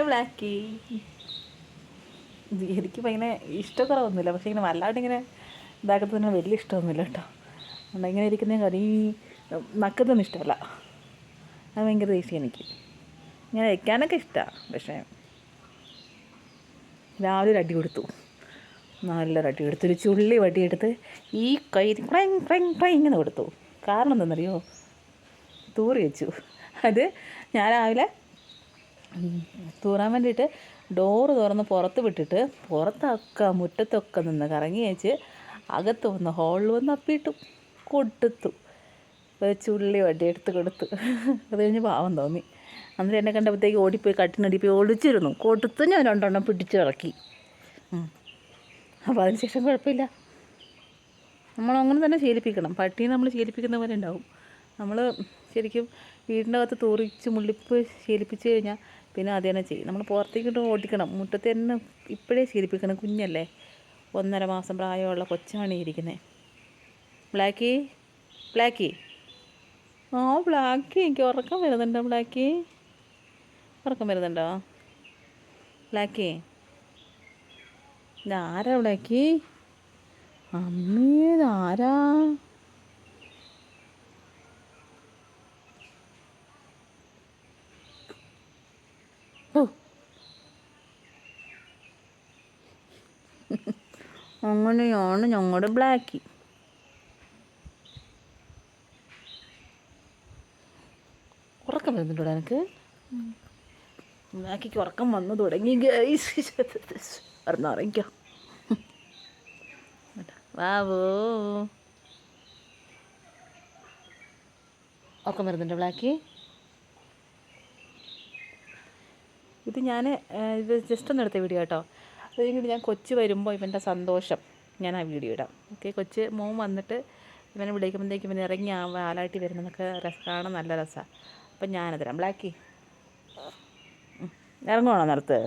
ബ്ലാക്കി. എനിക്ക് ഭയങ്കര ഇഷ്ടക്കുറവൊന്നുമില്ല, പക്ഷേ ഇങ്ങനെ വല്ലാണ്ടിങ്ങനെ ഇതാക്കത്തിന് വലിയ ഇഷ്ടമൊന്നുമില്ല കേട്ടോ. അതുകൊണ്ട് ഇങ്ങനെ ഇരിക്കുന്ന കറി നക്കുന്നൊന്നും ഇഷ്ടമല്ല. അത് ഭയങ്കര ദേഷ്യം എനിക്ക്. ഇങ്ങനെ വയ്ക്കാനൊക്കെ ഇഷ്ടമാണ്, പക്ഷേ രാവിലെ ഒരു അടി കൊടുത്തു, നല്ലൊരു അടി കൊടുത്തു. ഒരു ചുള്ളി വടിയെടുത്ത് ഈ കൈ ക്രൈങ് ക്രൈങ് ക്രൈങ് ഇങ്ങനെ കൊടുത്തു. കാരണം എന്താണെന്നറിയോ? തൂറി വെച്ചു. അത് ഞാൻ രാവിലെ തൂറാൻ വേണ്ടിയിട്ട് ഡോറ് തുറന്ന് പുറത്ത് വിട്ടിട്ട് പുറത്തൊക്കെ മുറ്റത്തൊക്കെ നിന്ന് കറങ്ങി വെച്ച് അകത്ത് വന്ന് ഹോളിൽ വന്ന് അപ്പിയിട്ടു കൊടുത്തു. ഒരു ചുള്ളി വടിയെടുത്ത് കൊടുത്തു. അത് കഴിഞ്ഞ് പാവം തോന്നി. അന്നേരം എന്നെ കണ്ടപ്പോഴത്തേക്ക് ഓടിപ്പോയി കട്ടിനടിപ്പോയി ഒളിച്ചിരുന്നു. കൊടുത്ത് ഞാൻ രണ്ടെണ്ണം പിടിച്ച് ഇറക്കി. അപ്പോൾ അതിന് ശേഷം കുഴപ്പമില്ല. നമ്മളങ്ങനെ തന്നെ ശീലിപ്പിക്കണം. പട്ടീനെ നമ്മൾ ശീലിപ്പിക്കുന്ന പോലെ ഉണ്ടാവും. നമ്മൾ ശരിക്കും വീടിൻ്റെ അകത്ത് തൂറിച്ച് മുള്ളിപ്പ് ശീലിപ്പിച്ച് കഴിഞ്ഞാൽ പിന്നെ അത് തന്നെ ചെയ്യും. നമ്മൾ പുറത്തേക്കിട്ട് ഓടിക്കണം. മുറ്റത്ത് തന്നെ ഇപ്പോഴേ ശീലിപ്പിക്കണം. കുഞ്ഞല്ലേ, 1.5 മാസം പ്രായമുള്ള കൊച്ചാണ് ഇരിക്കുന്നത്. ബ്ലാക്കി ബ്ലാക്കി ബ്ലാക്കി, എനിക്ക് ഉറക്കം വരുന്നുണ്ടോ ബ്ലാക്കി? ഉറക്കം വരുന്നുണ്ടോ ബ്ലാക്കി? ഇതാരാ ബ്ലാക്കി? അമ്മേ, ഇതാരാ? അങ്ങനെയാണ് ഞങ്ങളുടെ ബ്ലാക്കി. ഉറക്കം വരുന്നുണ്ടോ എനിക്ക്? ബ്ലാക്കിക്ക് ഉറക്കം വന്നു തുടങ്ങി ഗൈസ്. പറഞ്ഞറിയിക്കോ വാവോ. ഉറക്കം വരുന്നുണ്ടോ ബ്ലാക്കി? ഇത് ഞാൻ ഇത് ജസ്റ്റ് ഒന്ന് എടുത്ത വീഡിയോ കേട്ടോ. അത് കഴിഞ്ഞിട്ട് ഞാൻ കൊച്ച് വരുമ്പോൾ ഇവൻ്റെ സന്തോഷം ഞാൻ ആ വീഡിയോ ഇടാം. ഓക്കെ, കൊച്ച് മോൻ വന്നിട്ട് ഇവനെ വിളിക്കുമ്പോഴത്തേക്കും ഇവൻ ഇറങ്ങി ആ വാലാട്ടി വരുന്നതൊക്കെ കാണാൻ നല്ല രസമാണ്. അപ്പം ഞാനത് തരാം. ബ്ലാക്കി ഇറങ്ങുവാണോ നിലത്ത്?